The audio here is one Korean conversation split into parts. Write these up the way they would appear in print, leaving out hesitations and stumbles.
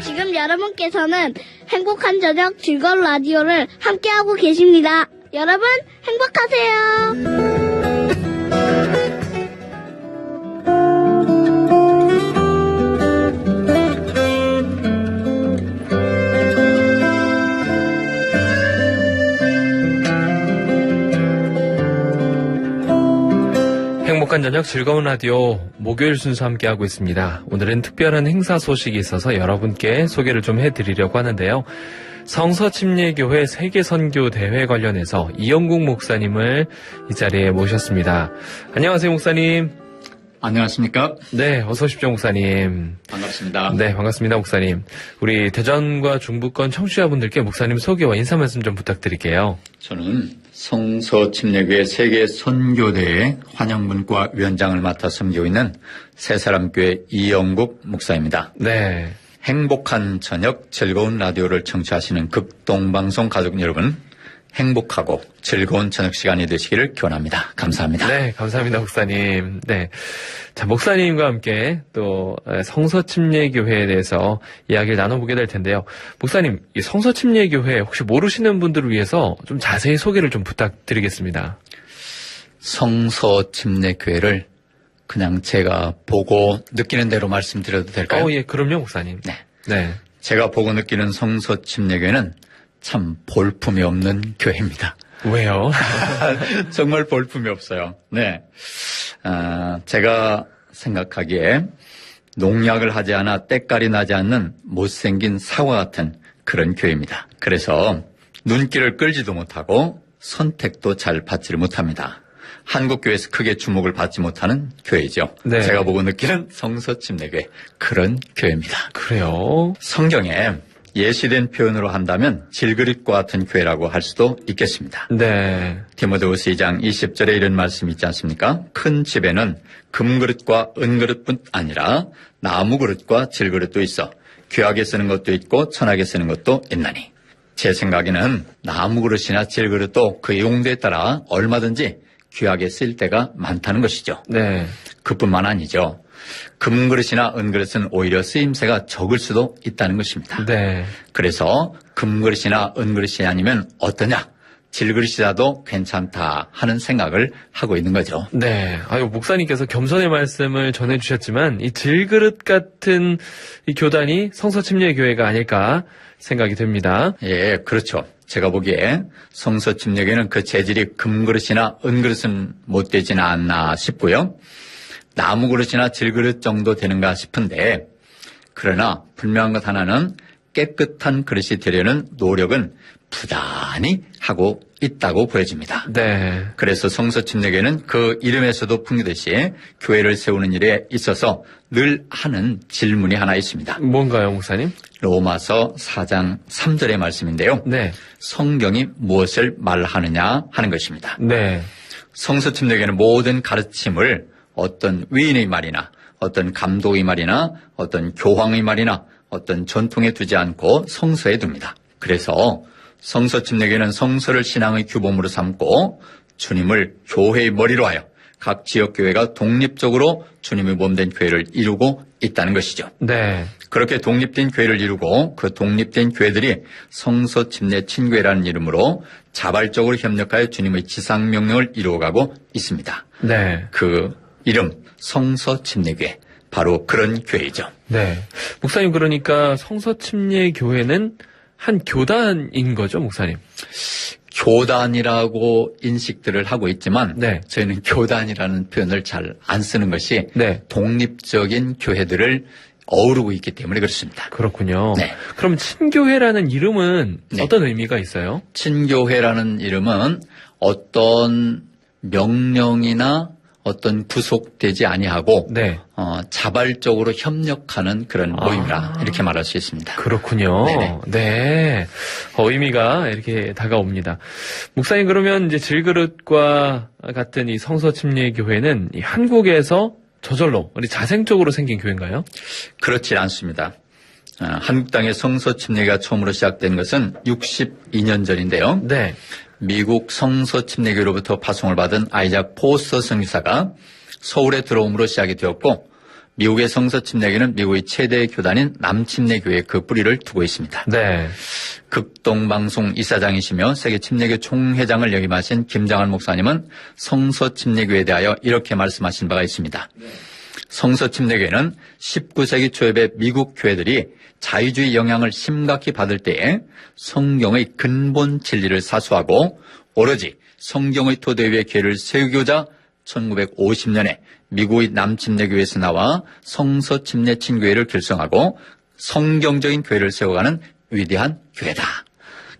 지금 여러분께서는 행복한 저녁 즐거운 라디오를 함께하고 계십니다. 여러분 행복하세요. 행복한 저녁 즐거운 라디오 목요일 순서 함께하고 있습니다. 오늘은 특별한 행사 소식이 있어서 여러분께 소개를 좀 해드리려고 하는데요. 성서침례교회 세계선교대회 관련해서 이영국 목사님을 이 자리에 모셨습니다. 안녕하세요, 목사님. 안녕하십니까? 네, 어서 오십시오, 목사님. 반갑습니다. 네, 반갑습니다, 목사님. 우리 대전과 중부권 청취자분들께 목사님 소개와 인사 말씀 좀 부탁드릴게요. 저는 성서침례교회 세계선교대회 환영문과 위원장을 맡아 섬기고 있는 새사람교회 이영국 목사입니다. 네. 행복한 저녁 즐거운 라디오를 청취하시는 극동방송 가족 여러분, 행복하고 즐거운 저녁 시간이 되시기를 기원합니다. 감사합니다. 네, 감사합니다, 목사님. 네. 자, 목사님과 함께 또 성서침례교회에 대해서 이야기를 나눠보게 될 텐데요. 목사님, 이 성서침례교회 혹시 모르시는 분들을 위해서 좀 자세히 소개를 좀 부탁드리겠습니다. 성서침례교회를 그냥 제가 보고 느끼는 대로 말씀드려도 될까요? 예, 그럼요, 목사님. 네. 네. 제가 보고 느끼는 성서침례교회는 참 볼품이 없는 교회입니다. 왜요? 정말 볼품이 없어요. 네. 제가 생각하기에 농약을 하지 않아 때깔이 나지 않는 못생긴 사과 같은 그런 교회입니다. 그래서 눈길을 끌지도 못하고 선택도 잘 받지를 못합니다. 한국 교회에서 크게 주목을 받지 못하는 교회죠. 네. 제가 보고 느끼는 성서침례교회 그런 교회입니다. 그래요? 성경에 예시된 표현으로 한다면 질그릇과 같은 교회라고 할 수도 있겠습니다. 네. 디모데후서 2장 20절에 이런 말씀이 있지 않습니까? 큰 집에는 금그릇과 은그릇뿐 아니라 나무그릇과 질그릇도 있어 귀하게 쓰는 것도 있고 천하게 쓰는 것도 있나니. 제 생각에는 나무그릇이나 질그릇도 그 용도에 따라 얼마든지 귀하게 쓸 때가 많다는 것이죠. 네. 그뿐만 아니죠. 금그릇이나 은그릇은 오히려 쓰임새가 적을 수도 있다는 것입니다. 네. 그래서 금그릇이나 은그릇이 아니면 어떠냐? 질그릇이라도 괜찮다 하는 생각을 하고 있는 거죠. 네. 아유, 목사님께서 겸손의 말씀을 전해주셨지만, 이 질그릇 같은 이 교단이 성서침례교회가 아닐까 생각이 됩니다. 예, 그렇죠. 제가 보기에 성서침례교회는 그 재질이 금그릇이나 은그릇은 못 되지는 않나 싶고요. 나무그릇이나 질그릇 정도 되는가 싶은데, 그러나 분명한 것 하나는 깨끗한 그릇이 되려는 노력은 부단히 하고 있다고 보여집니다. 네. 그래서 성서침례교회는 그 이름에서도 풍기듯이 교회를 세우는 일에 있어서 늘 하는 질문이 하나 있습니다. 뭔가요, 목사님? 로마서 4장 3절의 말씀인데요. 네. 성경이 무엇을 말하느냐 하는 것입니다. 네. 성서침례교회는 모든 가르침을 어떤 위인의 말이나 어떤 감독의 말이나 어떤 교황의 말이나 어떤 전통에 두지 않고 성서에 둡니다. 그래서 성서침례교회는 성서를 신앙의 규범으로 삼고 주님을 교회의 머리로 하여 각 지역교회가 독립적으로 주님의 몸된 교회를 이루고 있다는 것이죠. 네. 그렇게 독립된 교회를 이루고 그 독립된 교회들이 성서침례 친교회라는 이름으로 자발적으로 협력하여 주님의 지상명령을 이루어가고 있습니다. 네. 그 이름 성서침례교회 바로 그런 교회이죠. 네. 목사님, 그러니까 성서침례교회는 한 교단인 거죠, 목사님? 교단이라고 인식들을 하고 있지만 네. 저희는 교단이라는 표현을 잘 안 쓰는 것이 네. 독립적인 교회들을 어우르고 있기 때문에 그렇습니다. 그렇군요. 네. 그럼 친교회라는 이름은 네. 어떤 의미가 있어요? 친교회라는 이름은 어떤 명령이나 어떤 구속되지 아니하고 네. 자발적으로 협력하는 그런 모임이라 이렇게 말할 수 있습니다. 그렇군요. 네네. 네. 의미가 이렇게 다가옵니다. 목사님, 그러면 이제 질그릇과 같은 이 성서침례교회는 이 한국에서 저절로 우리 자생적으로 생긴 교회인가요? 그렇지 않습니다. 한국 땅의 성서침례가 처음으로 시작된 것은 62년 전인데요. 네. 미국 성서침례교로부터 파송을 받은 아이작 포스터 선교사가 서울에 들어옴으로 시작이 되었고 미국의 성서 침례교는 미국의 최대 교단인 남침례교에 그 뿌리를 두고 있습니다. 네. 극동방송 이사장이시며 세계 침례교 총회장을 역임하신 김장환 목사님은 성서 침례교에 대하여 이렇게 말씀하신 바가 있습니다. 성서 침례교회는 19세기 초엽의 미국 교회들이 자유주의 영향을 심각히 받을 때에 성경의 근본 진리를 사수하고 오로지 성경의 토대 위에 교회를 세우고자 1950년에 미국의 남침례교회에서 나와 성서침례친교회를 결성하고 성경적인 교회를 세워가는 위대한 교회다.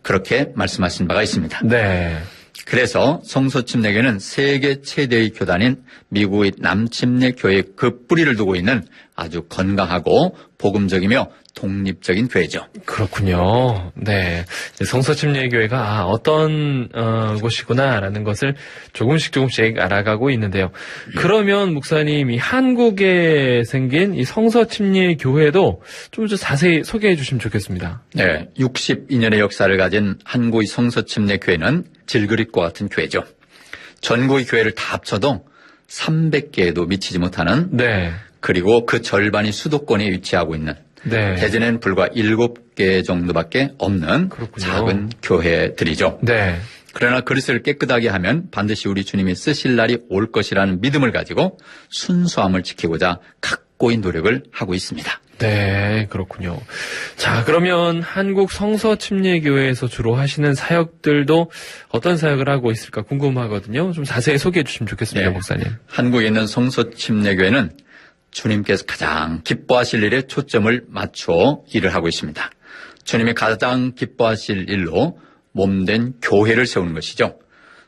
그렇게 말씀하신 바가 있습니다. 네. 그래서 성서침례교회는 세계 최대의 교단인 미국의 남침례교회에 그 뿌리를 두고 있는 아주 건강하고 복음적이며 독립적인 교회죠. 그렇군요. 네. 성서침례교회가 어떤 곳이구나라는 것을 조금씩 알아가고 있는데요. 그러면 목사님, 이 한국에 생긴 이 성서침례교회도 좀 더 자세히 소개해 주시면 좋겠습니다. 네. 62년의 역사를 가진 한국의 성서침례교회는 질그릇과 같은 교회죠. 전국의 교회를 다 합쳐도 300개에도 미치지 못하는, 네. 그리고 그 절반이 수도권에 위치하고 있는, 네. 대전에는 불과 7개 정도밖에 없는 그렇군요. 작은 교회들이죠. 네. 그러나 그리스도를 깨끗하게 하면 반드시 우리 주님이 쓰실 날이 올 것이라는 믿음을 가지고 순수함을 지키고자 각고의 노력을 하고 있습니다. 네, 그렇군요. 자, 그러면 한국 성서침례교회에서 주로 하시는 사역들도 어떤 사역을 하고 있을까 궁금하거든요. 좀 자세히 소개해 주시면 좋겠습니다, 네. 목사님. 한국에 있는 성서침례교회는 주님께서 가장 기뻐하실 일에 초점을 맞춰 일을 하고 있습니다. 주님이 가장 기뻐하실 일로 몸된 교회를 세우는 것이죠.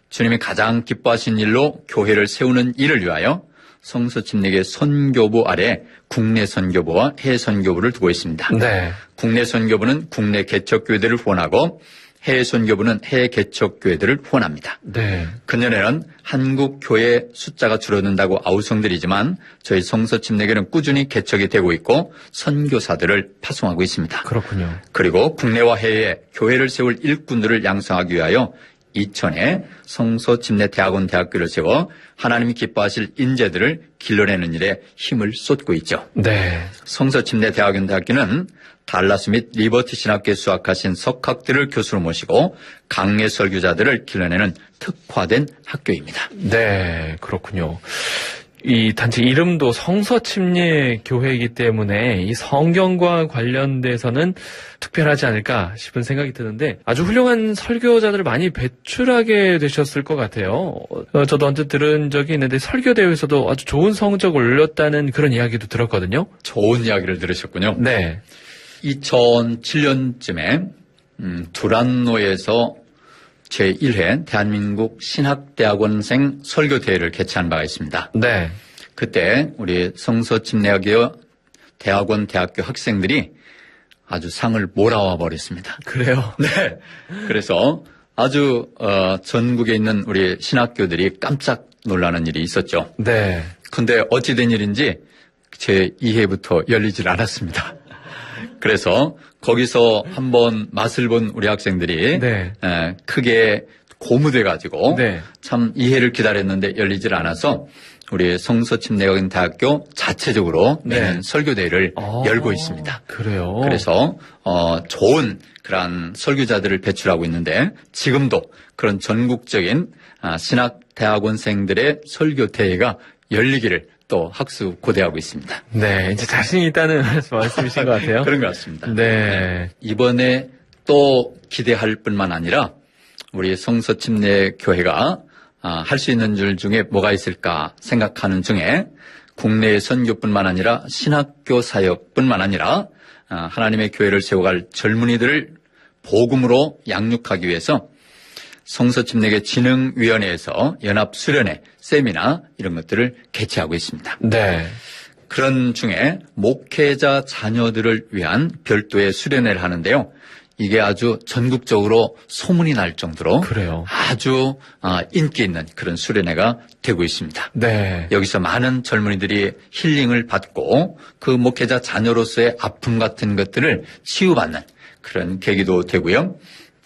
주님이 가장 기뻐하신 일로 교회를 세우는 일을 위하여 성서침례교회 선교부 아래 국내 선교부와 해외 선교부를 두고 있습니다. 네. 국내 선교부는 국내 개척교회들을 후원하고 해외 선교부는 해외 개척교회들을 후원합니다. 네. 금년에는 한국 교회 숫자가 줄어든다고 아우성들이지만 저희 성서침례교회는 꾸준히 개척이 되고 있고 선교사들을 파송하고 있습니다. 그렇군요. 그리고 국내와 해외에 교회를 세울 일꾼들을 양성하기 위하여 이천에 성서침례대학원 대학교를 세워 하나님이 기뻐하실 인재들을 길러내는 일에 힘을 쏟고 있죠. 네. 성서침례대학원 대학교는 달라스 및 리버티 신학교에 수학하신 석학들을 교수로 모시고 강례 설교자들을 길러내는 특화된 학교입니다. 네, 그렇군요. 이 단체 이름도 성서침례교회이기 때문에 이 성경과 관련돼서는 특별하지 않을까 싶은 생각이 드는데 아주 훌륭한 설교자들을 많이 배출하게 되셨을 것 같아요. 저도 언뜻 들은 적이 있는데 설교대회에서도 아주 좋은 성적을 올렸다는 그런 이야기도 들었거든요. 좋은 이야기를 들으셨군요. 네. 2007년쯤에 두란노에서 제1회 대한민국 신학대학원생 설교대회를 개최한 바가 있습니다. 네. 그때 우리 성서침례학교 대학원 대학교 학생들이 아주 상을 몰아와 버렸습니다. 그래요? 네. 그래서 아주 전국에 있는 우리 신학교들이 깜짝 놀라는 일이 있었죠. 네. 근데 어찌된 일인지 제 2회부터 열리질 않았습니다. 그래서 거기서 한번 맛을 본 우리 학생들이 네. 크게 고무돼가지고 네. 참 2회를 기다렸는데 열리질 않아서 우리 성서침례학원 대학교 자체적으로 매년 네. 설교대회를 열고 있습니다. 그래요? 그래서 좋은 그런 설교자들을 배출하고 있는데 지금도 그런 전국적인 신학대학원생들의 설교대회가 열리기를 또 학수고대하고 있습니다. 네, 이제 자신이 있다는 말씀이신 것 같아요. 그런 것 같습니다. 네. 이번에 또 기대할 뿐만 아니라 우리 성서침례교회가 할 수 있는 줄 중에 뭐가 있을까 생각하는 중에 국내의 선교뿐만 아니라 신학교 사역뿐만 아니라 하나님의 교회를 세워갈 젊은이들을 복음으로 양육하기 위해서 성서침례교 진흥위원회에서 연합수련회, 세미나 이런 것들을 개최하고 있습니다. 네. 그런 중에 목회자 자녀들을 위한 별도의 수련회를 하는데요. 이게 아주 전국적으로 소문이 날 정도로 그래요. 아주 인기 있는 그런 수련회가 되고 있습니다. 네. 여기서 많은 젊은이들이 힐링을 받고 그 목회자 자녀로서의 아픔 같은 것들을 치유받는 그런 계기도 되고요.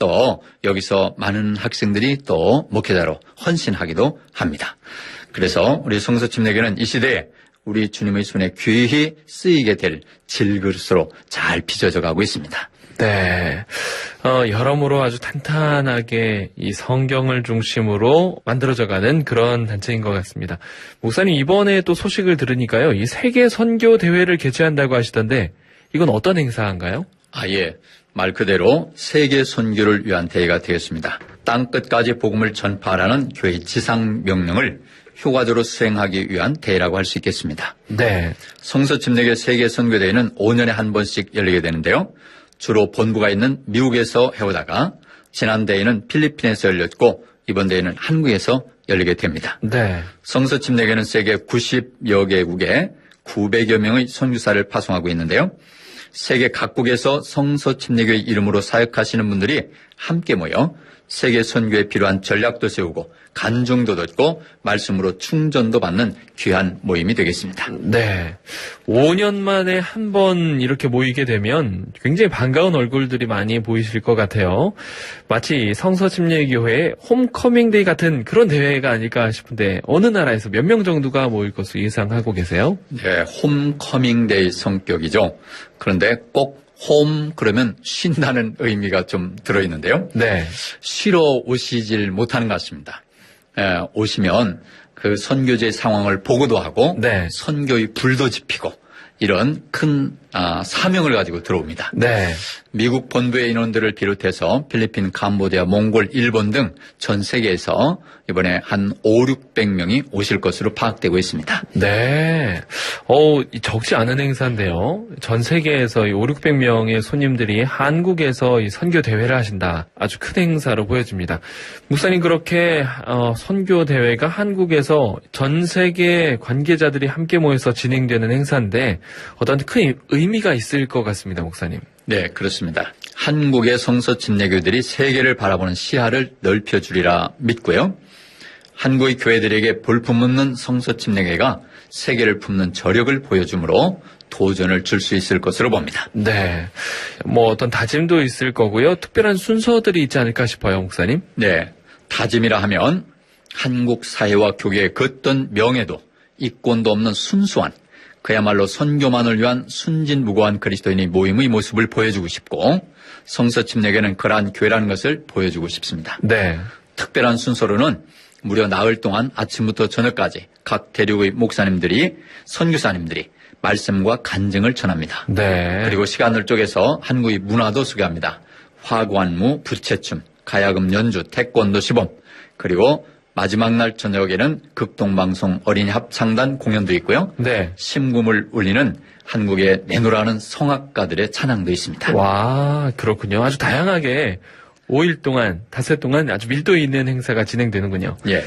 또 여기서 많은 학생들이 또 목회자로 헌신하기도 합니다. 그래서 우리 성서침례교는 이 시대에 우리 주님의 손에 귀히 쓰이게 될 질그릇으로 잘 빚어져 가고 있습니다. 네. 여러모로 아주 탄탄하게 이 성경을 중심으로 만들어져가는 그런 단체인 것 같습니다. 목사님, 이번에 또 소식을 들으니까요, 이 세계 선교 대회를 개최한다고 하시던데, 이건 어떤 행사인가요? 예. 말 그대로 세계 선교를 위한 대회가 되겠습니다. 땅 끝까지 복음을 전파하라는 교회 지상 명령을 효과적으로 수행하기 위한 대회라고 할 수 있겠습니다. 네. 성서침례교회 세계 선교 대회는 5년에 한 번씩 열리게 되는데요. 주로 본부가 있는 미국에서 해오다가 지난 대회는 필리핀에서 열렸고 이번 대회는 한국에서 열리게 됩니다. 네. 성서침례교회는 세계 90여 개국에 900여 명의 선교사를 파송하고 있는데요. 세계 각국에서 성서침례교회 이름으로 사역하시는 분들이 함께 모여 세계 선교에 필요한 전략도 세우고 간증도 듣고 말씀으로 충전도 받는 귀한 모임이 되겠습니다. 네. 5년 만에 한 번 이렇게 모이게 되면 굉장히 반가운 얼굴들이 많이 보이실 것 같아요. 마치 성서침례교회 홈커밍데이 같은 그런 대회가 아닐까 싶은데 어느 나라에서 몇 명 정도가 모일 것으로 예상하고 계세요? 네, 홈커밍데이 성격이죠. 그런데 꼭 홈 그러면 쉰다는 의미가 좀 들어있는데요. 네. 쉬러 오시질 못하는 것 같습니다. 오시면 그 선교지의 상황을 보고도 하고 네. 선교의 불도 지피고 이런 큰 사명을 가지고 들어옵니다. 네. 미국 본부의 인원들을 비롯해서 필리핀, 캄보디아, 몽골, 일본 등 전 세계에서 이번에 한 500~600명이 오실 것으로 파악되고 있습니다. 네. 적지 않은 행사인데요. 전 세계에서 이 500~600명의 손님들이 한국에서 이 선교 대회를 하신다. 아주 큰 행사로 보여집니다. 목사님, 그렇게 선교 대회가 한국에서 전 세계 관계자들이 함께 모여서 진행되는 행사인데 어떤 큰 의미가 있을 것 같습니다, 목사님. 네, 그렇습니다. 한국의 성서침례교들이 세계를 바라보는 시야를 넓혀주리라 믿고요. 한국의 교회들에게 볼품없는 성서침례교회가 세계를 품는 저력을 보여주므로 도전을 줄 수 있을 것으로 봅니다. 네. 어떤 다짐도 있을 거고요. 특별한 순서들이 있지 않을까 싶어요, 목사님. 네, 다짐이라 하면 한국 사회와 교계의 걷던 명예도 이권도 없는 순수한 그야말로 선교만을 위한 순진무구한 그리스도인의 모임의 모습을 보여주고 싶고 성서침례교회는 그러한 교회라는 것을 보여주고 싶습니다. 네. 특별한 순서로는 무려 나흘 동안 아침부터 저녁까지 각 대륙의 목사님들이 선교사님들이 말씀과 간증을 전합니다. 네. 그리고 시간을 쪼개서 한국의 문화도 소개합니다. 화관무, 부채춤, 가야금 연주, 태권도 시범, 그리고 마지막 날 저녁에는 극동방송 어린이 합창단 공연도 있고요. 네. 심금을 울리는 한국의 내노라는 성악가들의 찬양도 있습니다. 와, 그렇군요. 아주 다양하게 5일 동안, 닷새 동안 아주 밀도 있는 행사가 진행되는군요. 예.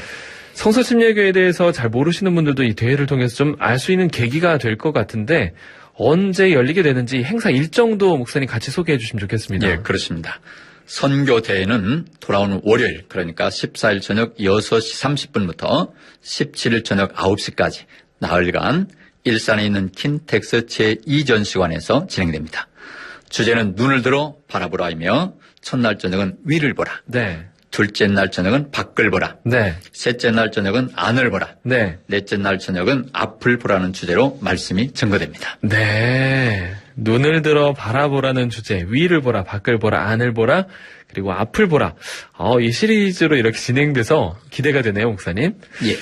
성서침례교회에 대해서 잘 모르시는 분들도 이 대회를 통해서 좀 알 수 있는 계기가 될 것 같은데 언제 열리게 되는지 행사 일정도 목사님 같이 소개해 주시면 좋겠습니다. 예, 그렇습니다. 선교대회는 돌아오는 월요일, 그러니까 14일 저녁 6시 30분부터 17일 저녁 9시까지 나흘간 일산에 있는 킨텍스 제2전시관에서 진행됩니다. 주제는 눈을 들어 바라보라이며 첫날 저녁은 위를 보라. 네. 둘째 날 저녁은 밖을 보라. 네. 셋째 날 저녁은 안을 보라. 네. 넷째 날 저녁은 앞을 보라는 주제로 말씀이 증거됩니다. 네. 눈을 들어 바라보라는 주제, 위를 보라, 밖을 보라, 안을 보라, 그리고 앞을 보라. 이 시리즈로 이렇게 진행돼서 기대가 되네요, 목사님. 예.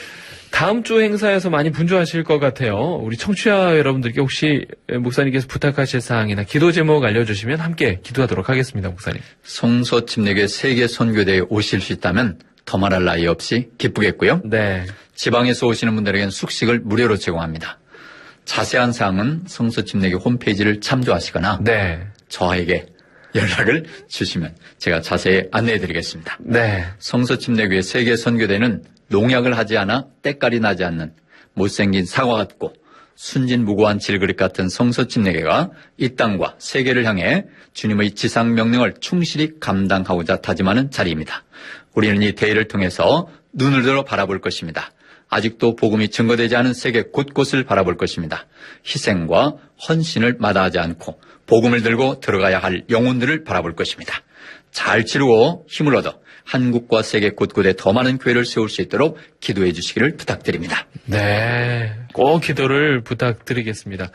다음 주 행사에서 많이 분주하실 것 같아요. 우리 청취자 여러분들께 혹시 목사님께서 부탁하실 사항이나 기도 제목 알려주시면 함께 기도하도록 하겠습니다, 목사님. 성서침례교회 세계 선교대회에 오실 수 있다면 더 말할 나위 없이 기쁘겠고요. 네. 지방에서 오시는 분들에게는 숙식을 무료로 제공합니다. 자세한 사항은 성서침례교회 홈페이지를 참조하시거나 네. 저에게 연락을 주시면 제가 자세히 안내해드리겠습니다. 네. 성서침례교회 세계 선교대회는 농약을 하지 않아 때깔이 나지 않는 못생긴 사과 같고 순진무구한 질그릇 같은 성서침례교회가 이 땅과 세계를 향해 주님의 지상 명령을 충실히 감당하고자 다짐하는 자리입니다. 우리는 이 대회를 통해서 눈을 들어 바라볼 것입니다. 아직도 복음이 증거되지 않은 세계 곳곳을 바라볼 것입니다. 희생과 헌신을 마다하지 않고 복음을 들고 들어가야 할 영혼들을 바라볼 것입니다. 잘 치르고 힘을 얻어 한국과 세계 곳곳에 더 많은 교회를 세울 수 있도록 기도해 주시기를 부탁드립니다. 네. 꼭 기도를 부탁드리겠습니다.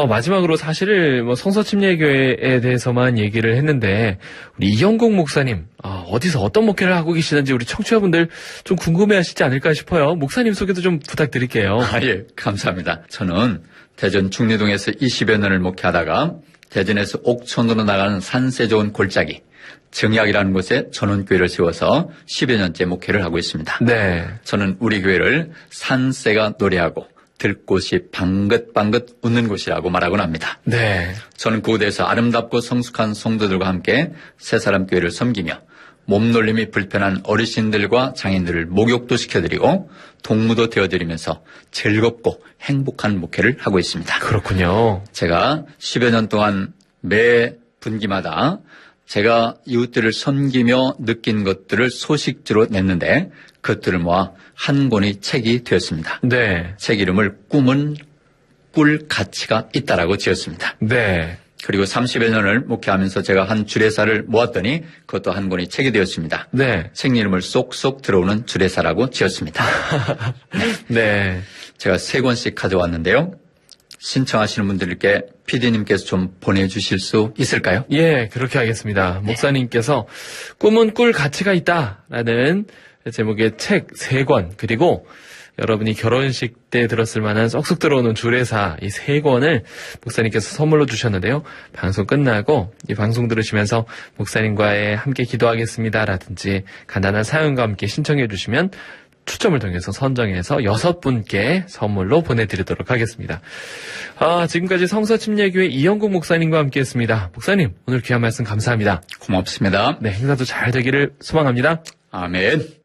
마지막으로 사실 성서침례교회에 대해서만 얘기를 했는데 우리 이영국 목사님 어디서 어떤 목회를 하고 계시는지 우리 청취자분들 좀 궁금해하시지 않을까 싶어요. 목사님 소개도 좀 부탁드릴게요. 예, 감사합니다. 저는 대전 중리동에서 20여 년을 목회하다가 대전에서 옥천으로 나가는 산세 좋은 골짜기 정약이라는 곳에 전원교회를 세워서 10여 년째 목회를 하고 있습니다. 네. 저는 우리 교회를 산새가 노래하고 들꽃이 방긋방긋 웃는 곳이라고 말하곤 합니다. 네. 저는 그곳에서 아름답고 성숙한 성도들과 함께 새사람 교회를 섬기며 몸놀림이 불편한 어르신들과 장인들을 목욕도 시켜드리고 동무도 되어드리면서 즐겁고 행복한 목회를 하고 있습니다. 그렇군요. 제가 10여 년 동안 매 분기마다 제가 이웃들을 섬기며 느낀 것들을 소식지로 냈는데 그것들을 모아 한 권의 책이 되었습니다. 네. 책 이름을 꿈은 꿀 가치가 있다라고 지었습니다. 네. 그리고 30여 년을 목회하면서 제가 한 주례사를 모았더니 그것도 한 권의 책이 되었습니다. 네. 책 이름을 쏙쏙 들어오는 주례사라고 지었습니다. 네. 제가 3권씩 가져왔는데요. 신청하시는 분들께 PD님께서 좀 보내주실 수 있을까요? 예, 그렇게 하겠습니다. 목사님께서 꿈은 꿀 가치가 있다라는 제목의 책 3권 그리고 여러분이 결혼식 때 들었을 만한 쏙쏙 들어오는 주례사 이 3권을 목사님께서 선물로 주셨는데요. 방송 끝나고 이 방송 들으시면서 목사님과의 함께 기도하겠습니다라든지 간단한 사연과 함께 신청해 주시면 추첨을 통해서 선정해서 6분께 선물로 보내드리도록 하겠습니다. 지금까지 성서침례교회 이영국 목사님과 함께했습니다. 목사님, 오늘 귀한 말씀 감사합니다. 고맙습니다. 네, 행사도 잘 되기를 소망합니다. 아멘.